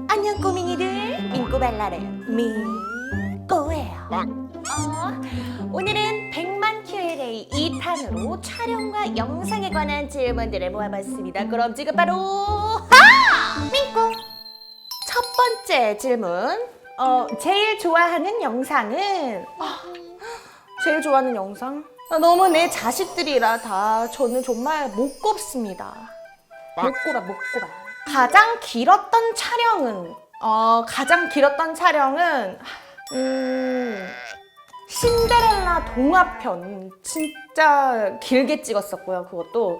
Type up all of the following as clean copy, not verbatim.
안녕 꼬맹이들, 민꼬발랄의 민꼬예요. 오늘은 100만 Q&A 2탄으로 촬영과 영상에 관한 질문들을 모아봤습니다. 그럼 지금 바로 민꼬! 첫 번째 질문, 제일 좋아하는 영상은? 제일 좋아하는 영상? 너무 내 자식들이라 다 저는 정말 못 꼽습니다. 못 꼽아. 가장 길었던 촬영은 신데렐라 동화편 진짜 길게 찍었었고요. 그것도.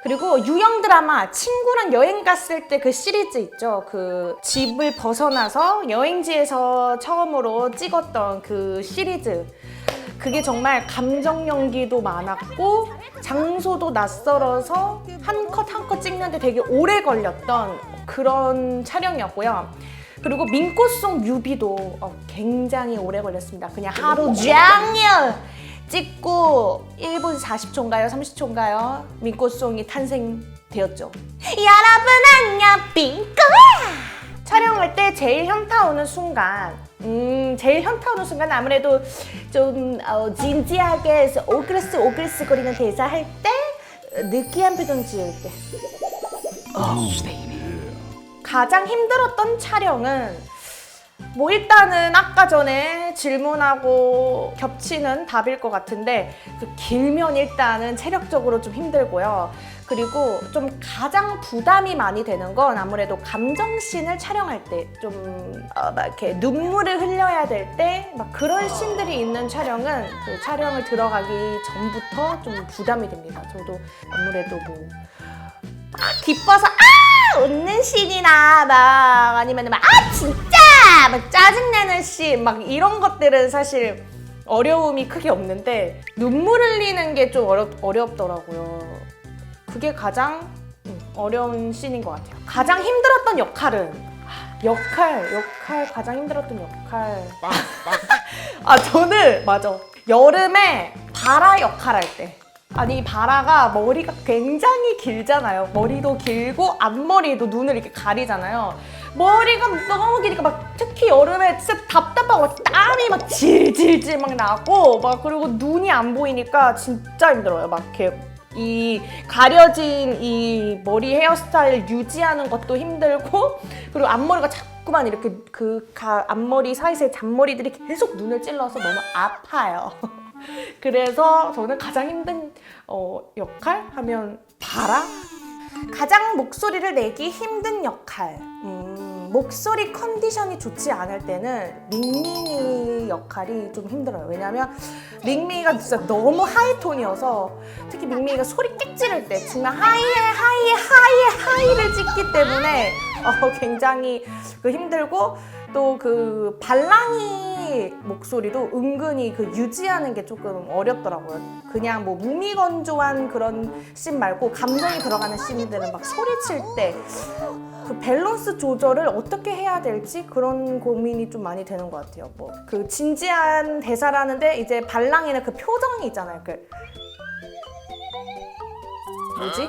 그리고 유형 드라마 친구랑 여행 갔을 때 그 시리즈 있죠. 그 집을 벗어나서 여행지에서 처음으로 찍었던 그 시리즈. 그게 정말 감정 연기도 많았고 장소도 낯설어서 한 컷 한 컷 찍는데 되게 오래 걸렸던 그런 촬영이었고요. 그리고 민꼬송 뮤비도 굉장히 오래 걸렸습니다. 그냥 하루 종일 찍고 1분 40초인가요? 30초인가요? 민꼬송이 탄생되었죠. 여러분 안녕, 민꼬야! 촬영할 때 제일 현타 오는 순간 아무래도 좀 진지하게 오글스거리는 대사 할 때, 느끼한 표정 지을 때. 가장 힘들었던 촬영은 일단은 아까 전에 질문하고 겹치는 답일 것 같은데, 길면 일단은 체력적으로 좀 힘들고요. 그리고 좀 가장 부담이 많이 되는 건 아무래도 감정씬을 촬영할 때 좀 막 이렇게 눈물을 흘려야 될 때 막 그런 씬들이 있는 촬영은 그 촬영을 들어가기 전부터 좀 부담이 됩니다. 저도 아무래도 기뻐서 웃는 씬이나 막 아니면 진짜 막 짜증내는 씬 막 이런 것들은 사실 어려움이 크게 없는데 눈물 흘리는 게 좀 어렵더라고요. 그게 가장 어려운 씬인 것 같아요. 가장 힘들었던 역할은 가장 힘들었던 역할. 저는 맞아. 여름에 바라 역할 할 때. 아니 바라가 머리가 굉장히 길잖아요. 머리도 길고 앞머리도 눈을 이렇게 가리잖아요. 머리가 너무 기니까 막 특히 여름에 진짜 답답하고 땀이 막 질질질 막 나고 막 그리고 눈이 안 보이니까 진짜 힘들어요. 막 이렇게 이 가려진 이 머리 헤어스타일 유지하는 것도 힘들고 그리고 앞머리가 자꾸만 이렇게 앞머리 사이사이 잔머리들이 계속 눈을 찔러서 너무 아파요. 그래서 저는 가장 힘든 역할 하면 바라? 가장 목소리를 내기 힘든 역할. 목소리 컨디션이 좋지 않을 때는 밍밍이 역할이 좀 힘들어요. 왜냐면 밍밍이가 진짜 너무 하이톤이어서 특히 밍밍이가 소리 깨 지를 때 정말 하이를 찍기 때문에 굉장히 힘들고 또 그 발랑이 목소리도 은근히 유지하는 게 조금 어렵더라고요. 그냥 무미건조한 그런 씬 말고 감정이 들어가는 씬들은 막 소리칠 때 그 밸런스 조절을 어떻게 해야 될지 그런 고민이 좀 많이 되는 것 같아요. 그 진지한 대사라는데 이제 발랑이는 그 표정이 있잖아요. 뭐지?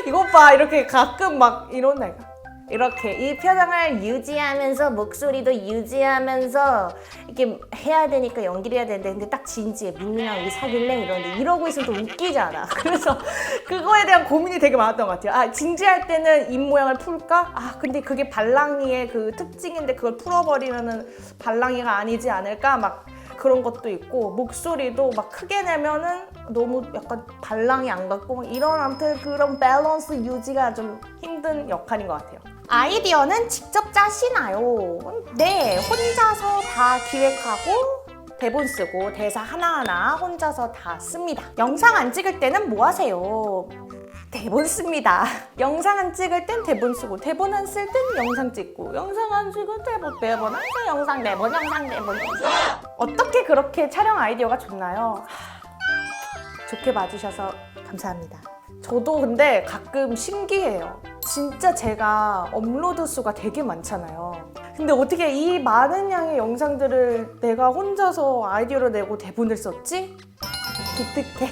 이것 봐, 이렇게 가끔 막 이런 애가 이렇게 이 표정을 유지하면서 목소리도 유지하면서 이렇게 해야 되니까 연기를 해야 되는데 근데 딱 진지해. 민민아 우리 사귈래? 이러는데 이러고 있으면 좀 웃기잖아. 그래서 그거에 대한 고민이 되게 많았던 것 같아요. 진지할 때는 입 모양을 풀까? 근데 그게 발랑이의 그 특징인데 그걸 풀어버리면은 발랑이가 아니지 않을까? 막 그런 것도 있고 목소리도 막 크게 내면은 너무 약간 발랑이 안 같고 이런 아무튼 그런 밸런스 유지가 좀 힘든 역할인 것 같아요. 아이디어는 직접 짜시나요? 네, 혼자서 다 기획하고 대본 쓰고 대사 하나하나 혼자서 다 씁니다. 영상 안 찍을 때는 뭐 하세요? 대본 씁니다. 영상 안 찍을 땐 대본 쓰고 대본 안 쓸 땐 영상 찍고 영상 안 찍을 땐 대본 안 쓰고 영상 대본. 어떻게 그렇게 촬영 아이디어가 좋나요? 좋게 봐주셔서 감사합니다. 저도 근데 가끔 신기해요. 진짜 제가 업로드 수가 되게 많잖아요. 근데 어떻게 이 많은 양의 영상들을 내가 혼자서 아이디어를 내고 대본을 썼지? 기특해.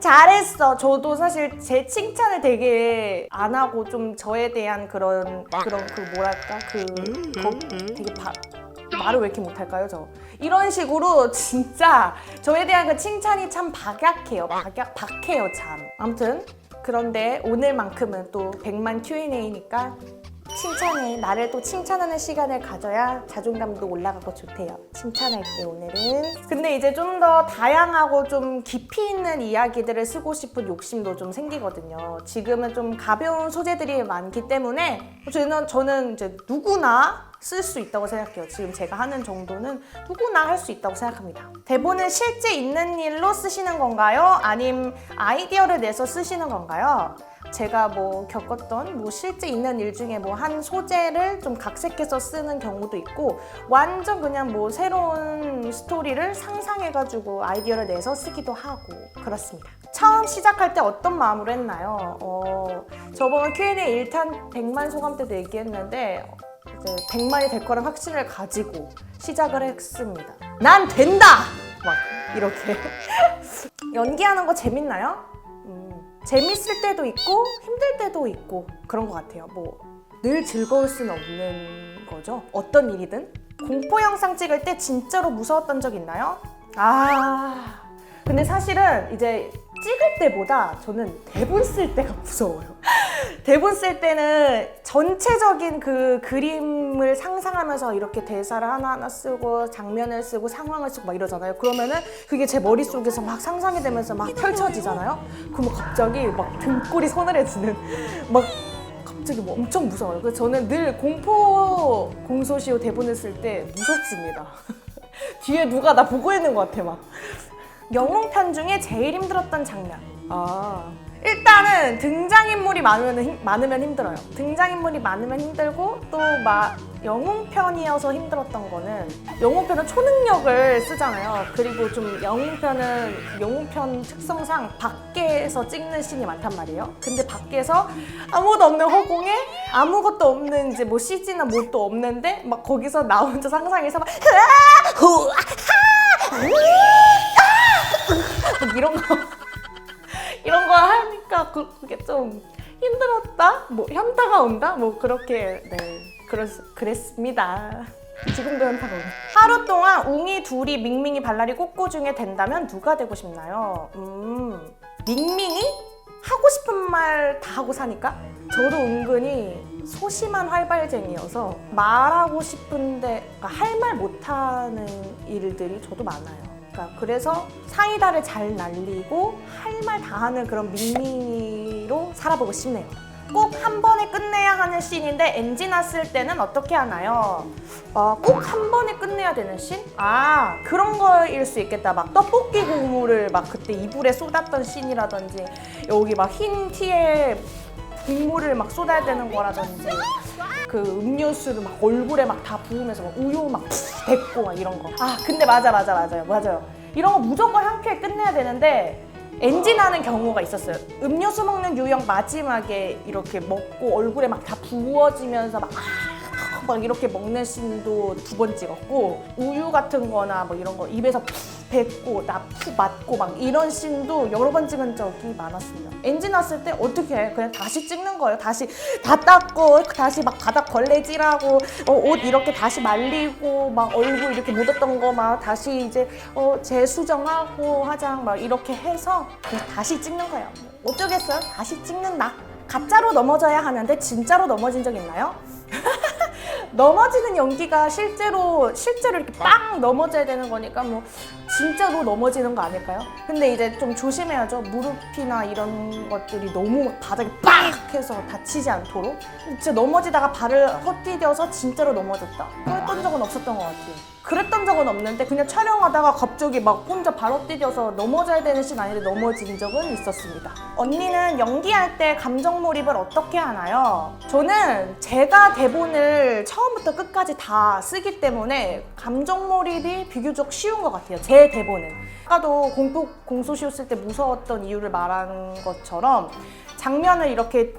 잘했어. 저도 사실 제 칭찬을 되게 안 하고 좀 저에 대한 그런 그 뭐랄까 되게 말을 왜 이렇게 못할까요, 저? 이런 식으로 진짜 저에 대한 그 칭찬이 참 박약해요. 박해요, 참. 아무튼 그런데 오늘만큼은 또 100만 Q&A니까 나를 또 칭찬하는 시간을 가져야 자존감도 올라가고 좋대요. 칭찬할게, 오늘은. 근데 이제 좀 더 다양하고 좀 깊이 있는 이야기들을 쓰고 싶은 욕심도 좀 생기거든요. 지금은 좀 가벼운 소재들이 많기 때문에 저는 이제 누구나 쓸 수 있다고 생각해요. 지금 제가 하는 정도는 누구나 할 수 있다고 생각합니다. 대본은 실제 있는 일로 쓰시는 건가요? 아님 아이디어를 내서 쓰시는 건가요? 제가 뭐 겪었던 뭐 실제 있는 일 중에 뭐 한 소재를 좀 각색해서 쓰는 경우도 있고 완전 그냥 뭐 새로운 스토리를 상상해가지고 아이디어를 내서 쓰기도 하고 그렇습니다. 처음 시작할 때 어떤 마음으로 했나요? 저번 Q&A 1탄 100만 소감 때도 얘기했는데 이제 100만이 될 거란 확신을 가지고 시작을 했습니다. 난 된다! 막 이렇게. 연기하는 거 재밌나요? 재밌을 때도 있고 힘들 때도 있고 그런 것 같아요. 뭐 늘 즐거울 수는 없는 거죠. 어떤 일이든. 공포 영상 찍을 때 진짜로 무서웠던 적 있나요? 근데 사실은 이제 찍을 때보다 저는 대본 쓸 때가 무서워요. 대본 쓸 때는 전체적인 그 그림을 상상하면서 이렇게 대사를 하나하나 쓰고 장면을 쓰고 상황을 쓰고 막 이러잖아요. 그러면은 그게 제 머릿속에서 막 상상이 되면서 막 펼쳐지잖아요. 그러면 갑자기 막 등골이 서늘해지는 막 갑자기 뭐 엄청 무서워요. 그래서 저는 늘 공포 공소시효 대본을 쓸 때 무섭습니다. 뒤에 누가 나 보고 있는 것 같아 막. 영웅편 중에 제일 힘들었던 장면. 일단은 등장인물이 많으면 힘들어요. 등장인물이 많으면 힘들고 또 막 영웅편이어서 힘들었던 거는 영웅편은 초능력을 쓰잖아요. 그리고 좀 영웅편 특성상 밖에서 찍는 씬이 많단 말이에요. 근데 밖에서 아무것도 없는 허공에 아무것도 없는 이제 뭐 CG나 뭣도 없는데 막 거기서 나 혼자 상상해서 막 이런 거 하니까 그게 좀 힘들었다? 뭐 현타가 온다? 뭐 그렇게 그랬습니다. 지금도 현타가 오네. 하루 동안 웅이 둘이 밍밍이 발랄이 꼬꼬 중에 된다면 누가 되고 싶나요? 밍밍이? 하고 싶은 말 다 하고 사니까? 저도 은근히 소심한 활발쟁이여서 말하고 싶은데 할 말 못하는 일들이 저도 많아요. 그래서 사이다를 잘 날리고 할 말 다 하는 그런 밍밍이로 살아보고 싶네요. 꼭 한 번에 끝내야 하는 씬인데 NG 났을 때는 어떻게 하나요? 꼭 한 번에 끝내야 되는 씬? 그런 거일 수 있겠다. 막 떡볶이 국물을 막 그때 이불에 쏟았던 씬이라든지 여기 막 흰 티에 국물을 막 쏟아야 되는 거라든지 그 음료수를 막 얼굴에 막 다 부으면서 막 우유 막 뱉고 막 이런 거. 근데 맞아요. 이런 거 무조건 한 큐에 끝내야 되는데 NG 나는 경우가 있었어요. 음료수 먹는 유형 마지막에 이렇게 먹고 얼굴에 막 다 부어지면서 막 이렇게 먹는 씬도 2번 찍었고 우유 같은 거나 뭐 이런 거 입에서 뱉고 나 푹 맞고 막 이런 씬도 여러 번 찍은 적이 많았습니다. NG 났을 때 어떻게 해? 그냥 다시 찍는 거예요. 다시 다 닦고 다시 막 바닥 걸레질하고 옷 이렇게 다시 말리고 막 얼굴 이렇게 묻었던 거 막 다시 이제 재수정하고 화장 막 이렇게 해서 그냥 다시 찍는 거예요. 어쩌겠어요? 다시 찍는다. 가짜로 넘어져야 하는데 진짜로 넘어진 적 있나요? 넘어지는 연기가 실제로 이렇게 빵 넘어져야 되는 거니까 뭐 진짜로 넘어지는 거 아닐까요? 근데 이제 좀 조심해야죠. 무릎이나 이런 것들이 너무 막 바닥에 빡 해서 다치지 않도록. 진짜 넘어지다가 발을 헛디뎌서 진짜로 넘어졌다. 그랬던 적은 없었던 것 같아요. 그랬던 적은 없는데 그냥 촬영하다가 갑자기 막 혼자 발 헛디뎌서 넘어져야 되는 씬 아닌데 넘어진 적은 있었습니다. 언니는 연기할 때 감정 몰입을 어떻게 하나요? 저는 제가 대본을 처음부터 끝까지 다 쓰기 때문에 감정 몰입이 비교적 쉬운 것 같아요. 제 대본은. 아까도 공소시효 쓸 때 무서웠던 이유를 말한 것처럼 장면을 이렇게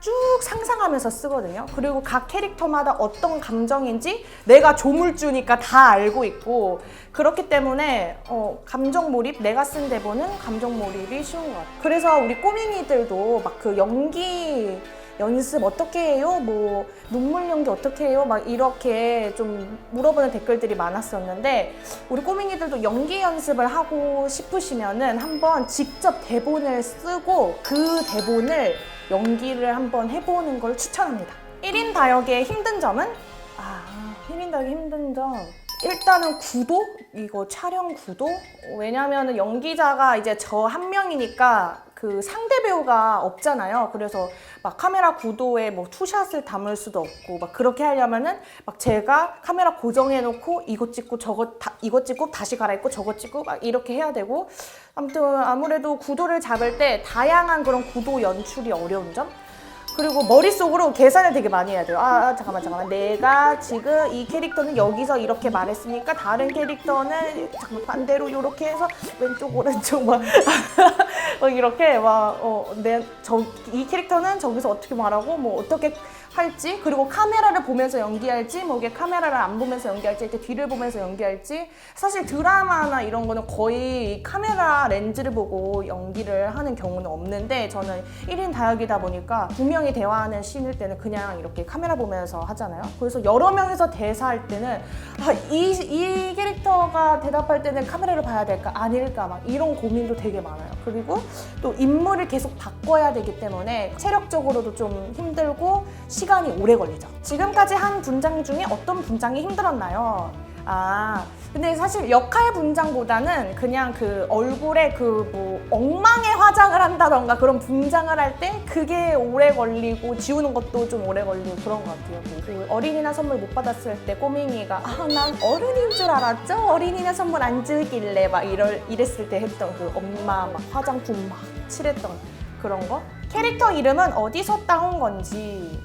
쭉 상상하면서 쓰거든요. 그리고 각 캐릭터마다 어떤 감정인지 내가 조물주니까 다 알고 있고, 그렇기 때문에 감정 몰입, 내가 쓴 대본은 감정 몰입이 쉬운 것 같아요. 그래서 우리 꼬맹이들도 막 그 연기 연습 어떻게 해요? 뭐 눈물 연기 어떻게 해요? 막 이렇게 좀 물어보는 댓글들이 많았었는데, 우리 꼬맹이들도 연기 연습을 하고 싶으시면은 한번 직접 대본을 쓰고 그 대본을 연기를 한번 해보는 걸 추천합니다. 1인 다역의 힘든 점은? 1인 다역의 힘든 점, 일단은 구도? 이거 촬영 구도? 왜냐면은 연기자가 이제 저 한 명이니까 그 상대 배우가 없잖아요. 그래서 막 카메라 구도에 뭐 투샷을 담을 수도 없고, 막 그렇게 하려면은 막 제가 카메라 고정해 놓고 이것 찍고 이것 찍고 다시 갈아입고 저것 찍고 막 이렇게 해야 되고, 아무튼 아무래도 구도를 잡을 때 다양한 그런 구도 연출이 어려운 점? 그리고 머릿속으로 계산을 되게 많이 해야 돼요. 잠깐만. 내가 지금 이 캐릭터는 여기서 이렇게 말했으니까 다른 캐릭터는 잠깐 반대로 이렇게 해서 왼쪽 오른쪽 막 이렇게 이 캐릭터는 저기서 어떻게 말하고 뭐 어떻게 할지, 그리고 카메라를 보면서 연기할지, 뭐 이게 카메라를 안 보면서 연기할지, 이렇게 뒤를 보면서 연기할지. 사실 드라마나 이런 거는 거의 카메라 렌즈를 보고 연기를 하는 경우는 없는데, 저는 1인 다역이다 보니까 두 명이 대화하는 씬일 때는 그냥 이렇게 카메라 보면서 하잖아요. 그래서 여러 명이서 대사할 때는 이 캐릭터가 대답할 때는 카메라를 봐야 될까 아닐까 막 이런 고민도 되게 많아요. 그리고 또 인물을 계속 바꿔야 되기 때문에 체력적으로도 좀 힘들고 시간이 오래 걸리죠. 지금까지 한 분장 중에 어떤 분장이 힘들었나요? 근데 사실 역할 분장보다는 그냥 그 얼굴에 그 뭐 엉망의 화장을 한다던가 그런 분장을 할 때 그게 오래 걸리고 지우는 것도 좀 오래 걸리고 그런 것 같아요. 그 어린이날 선물 못 받았을 때 꼬맹이가 난 어른인 줄 알았죠? 어린이날 선물 안 주길래 막 이랬을 때 했던 그 엄마 막 화장품 막 칠했던 그런 거? 캐릭터 이름은 어디서 따온 건지.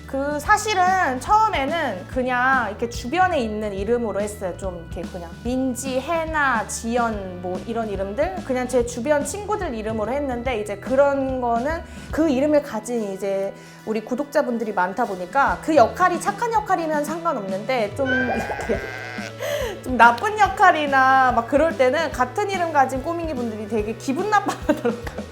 그 사실은 처음에는 그냥 이렇게 주변에 있는 이름으로 했어요. 좀 이렇게 그냥 민지, 해나, 지연 뭐 이런 이름들 그냥 제 주변 친구들 이름으로 했는데, 이제 그런 거는 그 이름을 가진 이제 우리 구독자분들이 많다 보니까 그 역할이 착한 역할이면 상관없는데 좀 이렇게 좀 나쁜 역할이나 막 그럴 때는 같은 이름 가진 꼬맹이 분들이 되게 기분 나빠하더라고요.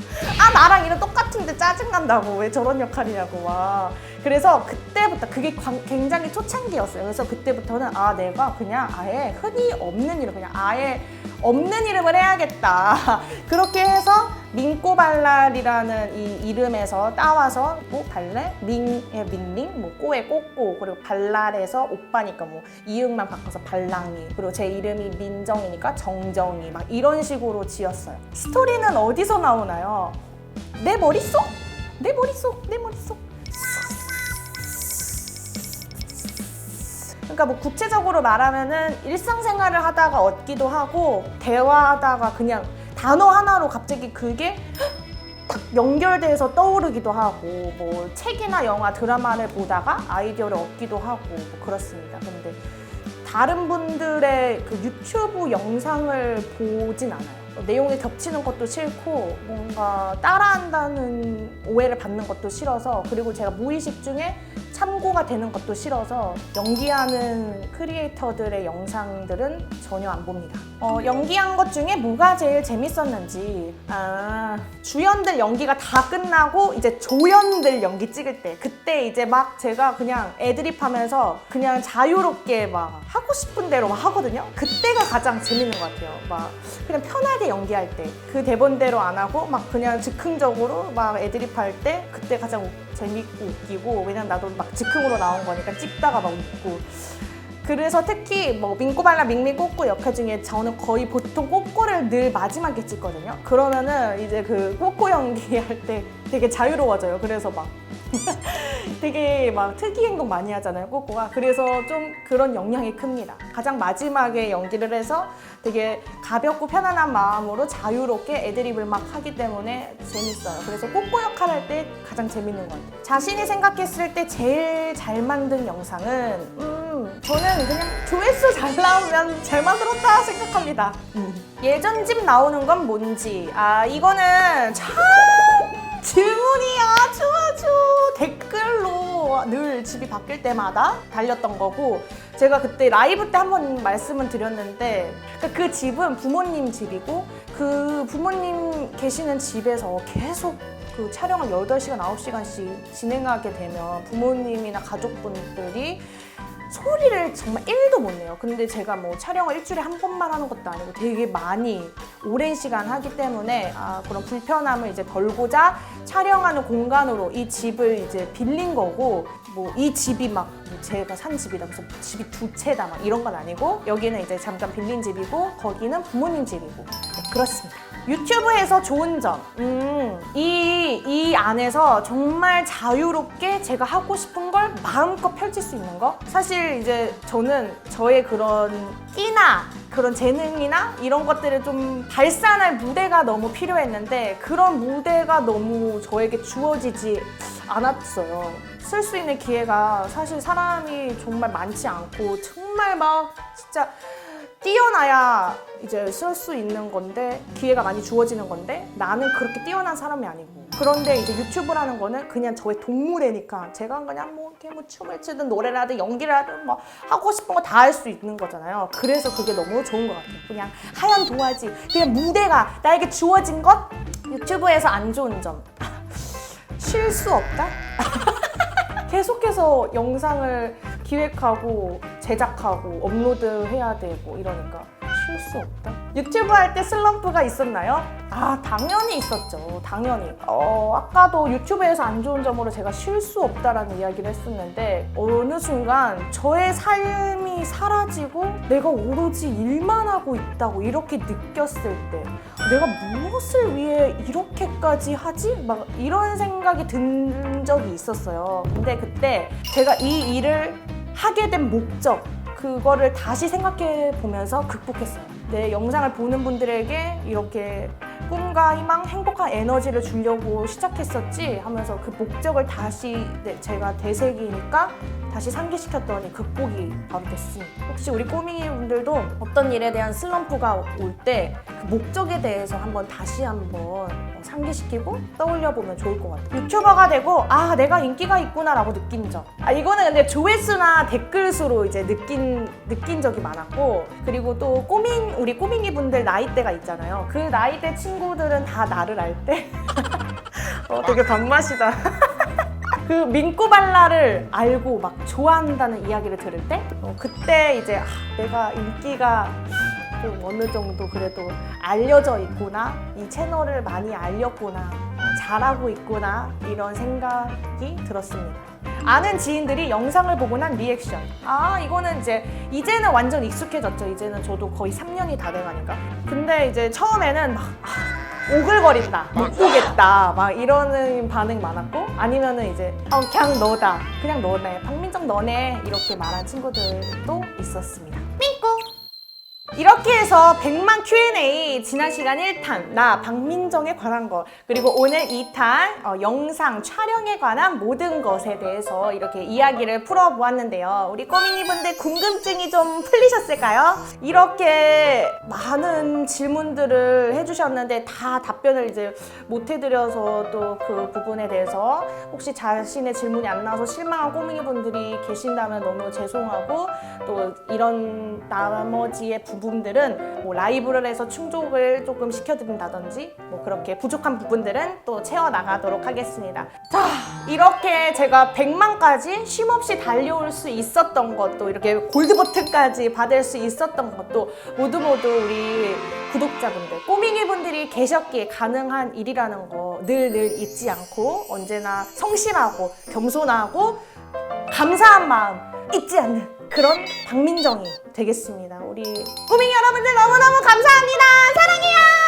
나랑 이름 똑같은데 짜증난다고, 왜 저런 역할이냐고 막. 그래서 그때부터 그게 굉장히 초창기였어요. 그래서 그때부터는 내가 그냥 아예 흔히 없는 이름, 그냥 아예 없는 이름을 해야겠다. 그렇게 해서 민꼬발랄이라는 이 이름에서 따와서 뭐 발랄, 밍의 밍밍, 뭐 꼬의 꼬꼬, 그리고 발랄에서 오빠니까 뭐 이응만 바꿔서 발랑이, 그리고 제 이름이 민정이니까 정정이, 막 이런 식으로 지었어요. 스토리는 어디서 나오나요? 내 머릿속. 그러니까 뭐 구체적으로 말하면은 일상생활을 하다가 얻기도 하고, 대화하다가 그냥 단어 하나로 갑자기 그게 딱 연결돼서 떠오르기도 하고, 뭐 책이나 영화, 드라마를 보다가 아이디어를 얻기도 하고 뭐 그렇습니다. 근데 다른 분들의 그 유튜브 영상을 보진 않아요. 내용이 겹치는 것도 싫고 뭔가 따라한다는 오해를 받는 것도 싫어서, 그리고 제가 무의식 중에 참고가 되는 것도 싫어서 연기하는 크리에이터들의 영상들은 전혀 안 봅니다. 연기한 것 중에 뭐가 제일 재밌었는지, 주연들 연기가 다 끝나고 이제 조연들 연기 찍을 때, 그때 이제 막 제가 그냥 애드립 하면서 그냥 자유롭게 막 하고 싶은 대로 막 하거든요. 그때가 가장 재밌는 것 같아요. 막 그냥 편하게 연기할 때 그 대본대로 안 하고 막 그냥 즉흥적으로 막 애드립 할 때 그때 가장 재밌고 웃기고, 왜냐면 나도 막 즉흥으로 나온 거니까 찍다가 막 웃고. 그래서 특히 뭐 민꼬발랄 밍밍 꼬꼬 역할 중에 저는 거의 보통 꼬꼬를 늘 마지막에 찍거든요. 그러면은 이제 그 꼬꼬 연기할 때 되게 자유로워져요. 그래서 막 되게 막 특이 행동 많이 하잖아요, 꼬꼬가. 그래서 좀 그런 영향이 큽니다. 가장 마지막에 연기를 해서 되게 가볍고 편안한 마음으로 자유롭게 애드립을 막 하기 때문에 재밌어요. 그래서 꼬꼬 역할 할 때 가장 재밌는 것 같아요. 자신이 생각했을 때 제일 잘 만든 영상은 저는 그냥 조회수 잘 나오면 잘 만들었다 생각합니다. 예전 집 나오는 건 뭔지. 이거는 참 질문이 아주 댓글로 늘 집이 바뀔 때마다 달렸던 거고, 제가 그때 라이브 때 한번 말씀을 드렸는데 그 집은 부모님 집이고 그 부모님 계시는 집에서 계속 그 촬영을 8시간, 9시간씩 진행하게 되면 부모님이나 가족분들이 소리를 정말 1도 못 내요. 근데 제가 뭐 촬영을 일주일에 한 번만 하는 것도 아니고 되게 많이 오랜 시간 하기 때문에 그런 불편함을 이제 덜고자 촬영하는 공간으로 이 집을 이제 빌린 거고, 뭐 이 집이 막 제가 산 집이다 그래서 집이 2채다 막 이런 건 아니고, 여기는 이제 잠깐 빌린 집이고 거기는 부모님 집이고, 네, 그렇습니다. 유튜브에서 좋은 점, 이 안에서 정말 자유롭게 제가 하고 싶은 걸 마음껏 펼칠 수 있는 거. 사실 이제 저는 저의 그런 끼나 그런 재능이나 이런 것들을 좀 발산할 무대가 너무 필요했는데 그런 무대가 너무 저에게 주어지지 않았어요. 쓸 수 있는 기회가 사실 사람이 정말 많지 않고 정말 막 진짜 뛰어나야 이제 쓸 수 있는 건데, 기회가 많이 주어지는 건데 나는 그렇게 뛰어난 사람이 아니고. 그런데 이제 유튜브라는 거는 그냥 저의 동물애니까 제가 그냥 뭐 이렇게 뭐 춤을 추든 노래를 하든 연기를 하든 뭐 하고 싶은 거 다 할 수 있는 거잖아요. 그래서 그게 너무 좋은 것 같아요. 그냥 하얀 도화지, 그냥 무대가 나에게 주어진 것. 유튜브에서 안 좋은 점, 쉴 수 없다? 계속해서 영상을 기획하고 제작하고 업로드해야 되고 이러니까 쉴 수 없다. 유튜브 할 때 슬럼프가 있었나요? 당연히 있었죠. 당연히. 아까도 유튜브에서 안 좋은 점으로 제가 쉴 수 없다라는 이야기를 했었는데, 어느 순간 저의 삶이 사라지고 내가 오로지 일만 하고 있다고 이렇게 느꼈을 때, 내가 무엇을 위해 이렇게까지 하지? 막 이런 생각이 든 적이 있었어요. 근데 그때 제가 이 일을 하게 된 목적, 그거를 다시 생각해 보면서 극복했어요. 내 영상을 보는 분들에게 이렇게 꿈과 희망, 행복한 에너지를 주려고 시작했었지 하면서 그 목적을 다시 제가 되새기니까 다시 상기시켰더니 극복이 바로 됐습니다. 혹시 우리 꼬밍이 분들도 어떤 일에 대한 슬럼프가 올 때 그 목적에 대해서 다시 한번 상기시키고 떠올려 보면 좋을 것 같아요. 유튜버가 되고 내가 인기가 있구나 라고 느낀 점, 이거는 근데 조회수나 댓글 수로 이제 느낀 적이 많았고, 그리고 또 우리 꼬밍이 분들 나이대가 있잖아요. 그 나이대 친구들은 다 나를 알 때 되게 밥맛이다. 그 민꼬발랄을 알고 막 좋아한다는 이야기를 들을 때 그때 이제 내가 인기가 좀 어느 정도 그래도 알려져 있구나, 이 채널을 많이 알렸구나, 잘하고 있구나, 이런 생각이 들었습니다. 아는 지인들이 영상을 보고 난 리액션, 이거는 이제는 완전 익숙해졌죠. 이제는 저도 거의 3년이 다 돼가니까. 근데 이제 처음에는 막 오글거린다, 못 보겠다 막 이러는 반응 많았고, 아니면은 이제 그냥 너다, 그냥 너네, 박민정 너네, 이렇게 말한 친구들도 있었습니다. 민꼬! 이렇게 해서 100만 Q&A, 지난 시간 1탄 나 박민정에 관한 것, 그리고 오늘 2탄 영상 촬영에 관한 모든 것에 대해서 이렇게 이야기를 풀어보았는데요. 우리 꼬밍이 분들 궁금증이 좀 풀리셨을까요? 이렇게 많은 질문들을 해주셨는데 다 답변을 이제 못 해드려서 또 그 부분에 대해서 혹시 자신의 질문이 안 나와서 실망한 꼬밍이 분들이 계신다면 너무 죄송하고, 또 이런 나머지의 부분들은 뭐 라이브를 해서 충족을 조금 시켜드린다든지 뭐 그렇게 부족한 부분들은 또 채워나가도록 하겠습니다. 자, 이렇게 제가 100만까지 쉼없이 달려올 수 있었던 것도, 이렇게 골드 버튼까지 받을 수 있었던 것도 모두 우리 구독자분들, 꼬밍이 분들이 계셨기에 가능한 일이라는 거 늘 잊지 않고 언제나 성실하고 겸손하고 감사한 마음 잊지 않는 그런 박민정이 되겠습니다. 우리 꼬밍이 여러분들 너무너무 감사합니다. 사랑해요.